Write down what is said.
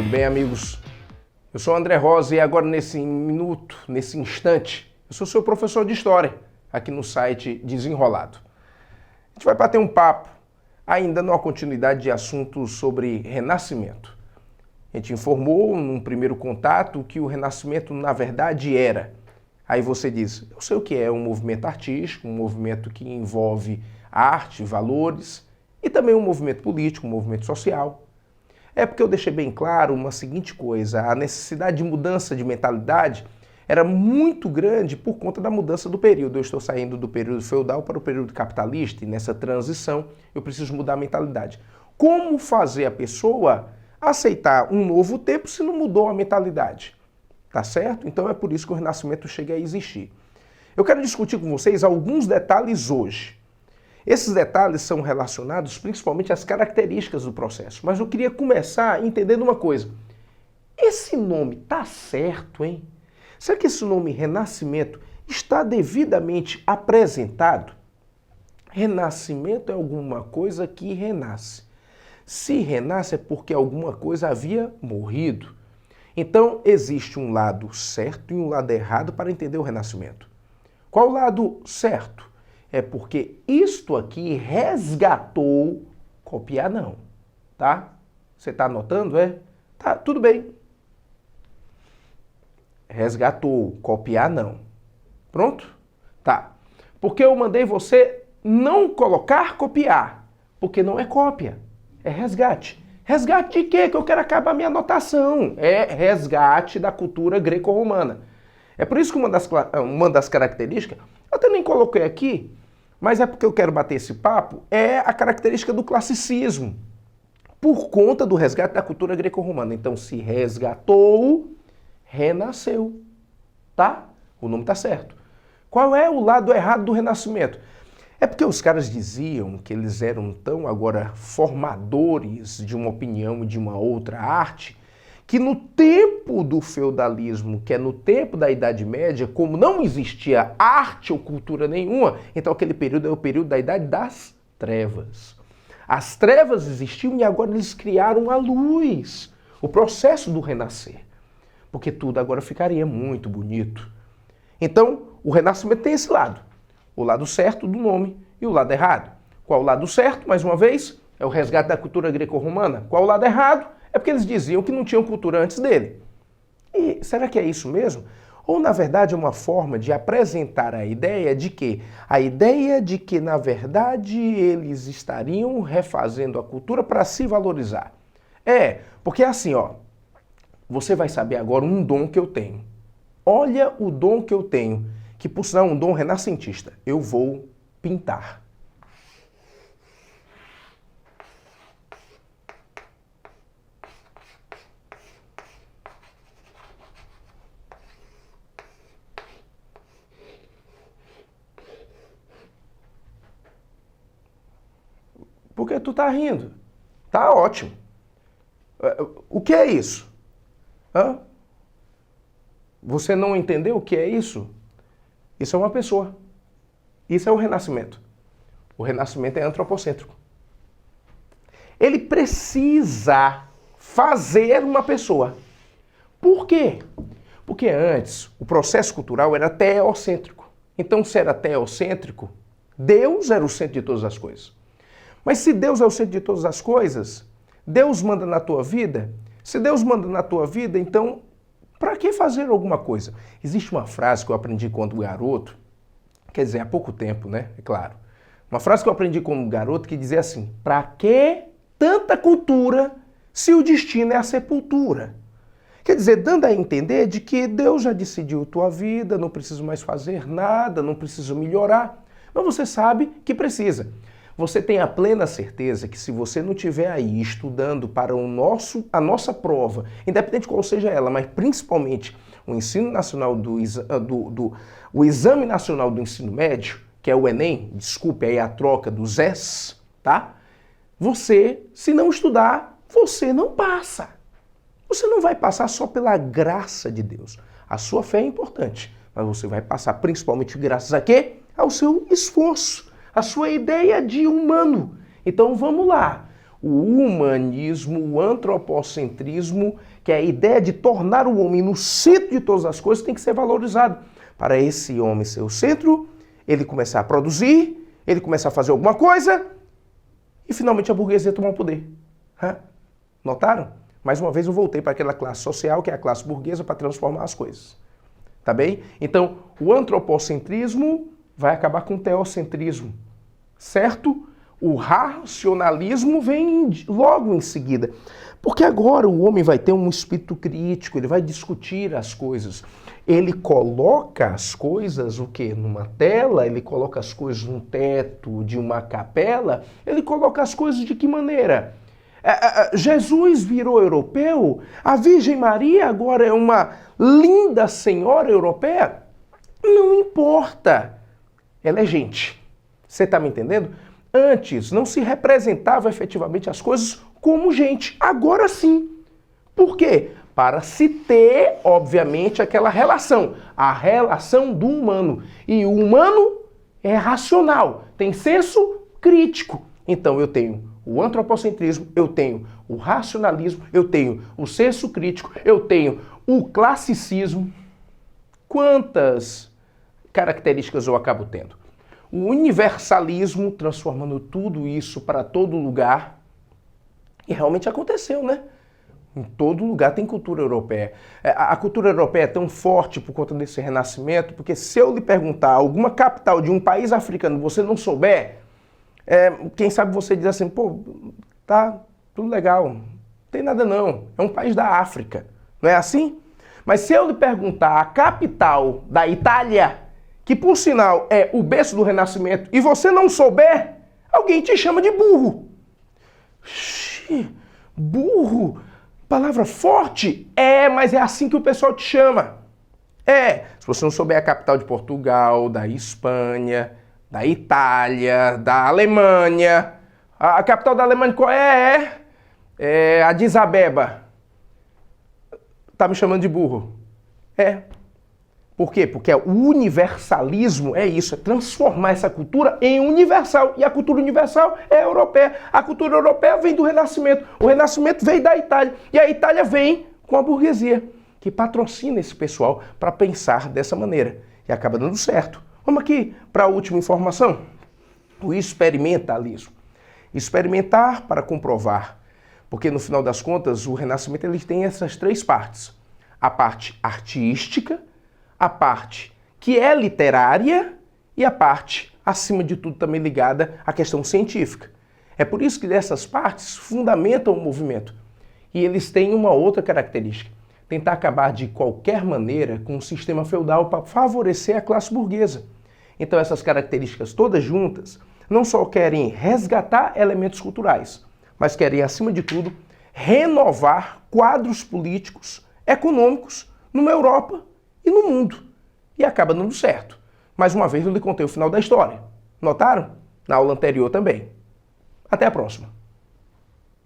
Tudo bem, amigos? Eu sou o André Rosa e agora nesse minuto, nesse instante, eu sou seu professor de História aqui no site Desenrolado. A gente vai bater um papo, ainda numa continuidade de assuntos sobre Renascimento. A gente informou num primeiro contato que o Renascimento na verdade era. Aí você diz, eu sei o que é um movimento artístico, um movimento que envolve arte, valores e também um movimento político, um movimento social. É porque eu deixei bem claro uma seguinte coisa, a necessidade de mudança de mentalidade era muito grande por conta da mudança do período. Eu estou saindo do período feudal para o período capitalista e nessa transição eu preciso mudar a mentalidade. Como fazer a pessoa aceitar um novo tempo se não mudou a mentalidade? Tá certo? Então é por isso que o Renascimento chega a existir. Eu quero discutir com vocês alguns detalhes hoje. Esses detalhes são relacionados principalmente às características do processo, mas eu queria começar entendendo uma coisa. Esse nome tá certo, hein? Será que esse nome Renascimento está devidamente apresentado? Renascimento é alguma coisa que renasce. Se renasce é porque alguma coisa havia morrido. Então existe um lado certo e um lado errado para entender o Renascimento. Qual o lado certo? É porque isto aqui resgatou, copiar não, tá? Você tá anotando, é? Tá, tudo bem. Resgatou, copiar não. Pronto? Tá. Porque eu mandei você não colocar copiar, porque não é cópia, é resgate. Resgate de quê? Que eu quero acabar minha anotação. É resgate da cultura greco-romana. É por isso que uma das características, eu até nem coloquei aqui, mas é porque eu quero bater esse papo, é a característica do classicismo, por conta do resgate da cultura greco-romana. Então, se resgatou, renasceu, tá? O nome tá certo. Qual é o lado errado do Renascimento? É porque os caras diziam que eles eram tão agora formadores de uma opinião e de uma outra arte, que no tempo do feudalismo, que é no tempo da Idade Média, como não existia arte ou cultura nenhuma, então aquele período é o período da Idade das Trevas. As trevas existiam e agora eles criaram a luz, o processo do renascer, porque tudo agora ficaria muito bonito. Então, o Renascimento tem esse lado, o lado certo do nome e o lado errado. Qual o lado certo, mais uma vez? É o resgate da cultura greco-romana. Qual o lado errado? É porque eles diziam que não tinham cultura antes dele. E será que é isso mesmo? Ou, na verdade, é uma forma de apresentar a ideia de que, na verdade, eles estariam refazendo a cultura para se valorizar. É, porque é assim, ó, você vai saber agora um dom que eu tenho. Olha o dom que eu tenho, que por sinal é um dom renascentista. Eu vou pintar. Por que tu tá rindo? Tá ótimo. O que é isso? Hã? Você não entendeu o que é isso? Isso é uma pessoa. Isso é o Renascimento. O Renascimento é antropocêntrico. Ele precisa fazer uma pessoa. Por quê? Porque antes o processo cultural era teocêntrico. Então, se era teocêntrico, Deus era o centro de todas as coisas. Mas se Deus é o centro de todas as coisas, Deus manda na tua vida. Se Deus manda na tua vida, então, para que fazer alguma coisa? Existe uma frase que eu aprendi quando garoto, quer dizer, há pouco tempo, né? É claro. Uma frase que eu aprendi como garoto que dizia assim, para que tanta cultura se o destino é a sepultura? Quer dizer, dando a entender de que Deus já decidiu tua vida, não preciso mais fazer nada, não preciso melhorar, mas você sabe que precisa. Você tem a plena certeza que se você não estiver aí estudando para a nossa prova, independente qual seja ela, mas principalmente o ensino nacional o Exame Nacional do Ensino Médio, que é o Enem, desculpe aí a troca dos S, tá? Você, se não estudar, você não passa. Você não vai passar só pela graça de Deus. A sua fé é importante, mas você vai passar principalmente graças a quê? Ao seu esforço. A sua ideia de humano. Então vamos lá. O humanismo, o antropocentrismo que é a ideia de tornar o homem no centro de todas as coisas, tem que ser valorizado. Para esse homem ser o centro, ele começar a produzir, ele começar a fazer alguma coisa e finalmente a burguesia tomar o poder. Notaram? Mais uma vez eu voltei para aquela classe social, que é a classe burguesa, para transformar as coisas. Tá bem? Então, o antropocentrismo vai acabar com o teocentrismo, certo? O racionalismo vem logo em seguida. Porque agora o homem vai ter um espírito crítico, ele vai discutir as coisas. Ele coloca as coisas, o quê? Numa tela, ele coloca as coisas no teto de uma capela, ele coloca as coisas de que maneira? Jesus virou europeu, a Virgem Maria agora é uma linda senhora europeia? Não importa. Ela é gente. Você está me entendendo? Antes não se representava efetivamente as coisas como gente. Agora sim. Por quê? Para se ter, obviamente, aquela relação. A relação do humano. E o humano é racional, tem senso crítico. Então eu tenho o antropocentrismo, eu tenho o racionalismo, eu tenho o senso crítico, eu tenho o classicismo. Quantas características eu acabo tendo? O universalismo, transformando tudo isso para todo lugar. E realmente aconteceu, né? Em todo lugar tem cultura europeia. A cultura europeia é tão forte por conta desse renascimento, porque se eu lhe perguntar alguma capital de um país africano e você não souber, quem sabe você diz assim, pô, tá tudo legal, não tem nada não, é um país da África, não é assim? Mas se eu lhe perguntar a capital da Itália, que por sinal é o berço do Renascimento, e você não souber, alguém te chama de burro. Burro? Palavra forte? Mas é assim que o pessoal te chama. Se você não souber a capital de Portugal, da Espanha, da Itália, da Alemanha. A capital da Alemanha qual é? É Addis Abeba. Tá me chamando de burro? Por quê? Porque o universalismo é isso, é transformar essa cultura em universal. E a cultura universal é europeia. A cultura europeia vem do Renascimento. O Renascimento veio da Itália. E a Itália vem com a burguesia, que patrocina esse pessoal para pensar dessa maneira. E acaba dando certo. Vamos aqui para a última informação. O experimentalismo. Experimentar para comprovar. Porque no final das contas, o Renascimento ele tem essas três partes. A parte artística, a parte que é literária e a parte, acima de tudo, também ligada à questão científica. É por isso que dessas partes fundamentam o movimento. E eles têm uma outra característica. Tentar acabar de qualquer maneira com o sistema feudal para favorecer a classe burguesa. Então essas características todas juntas não só querem resgatar elementos culturais, mas querem, acima de tudo, renovar quadros políticos, econômicos, numa Europa e no mundo. E acaba dando certo. Mais uma vez eu lhe contei o final da história. Notaram? Na aula anterior também. Até a próxima.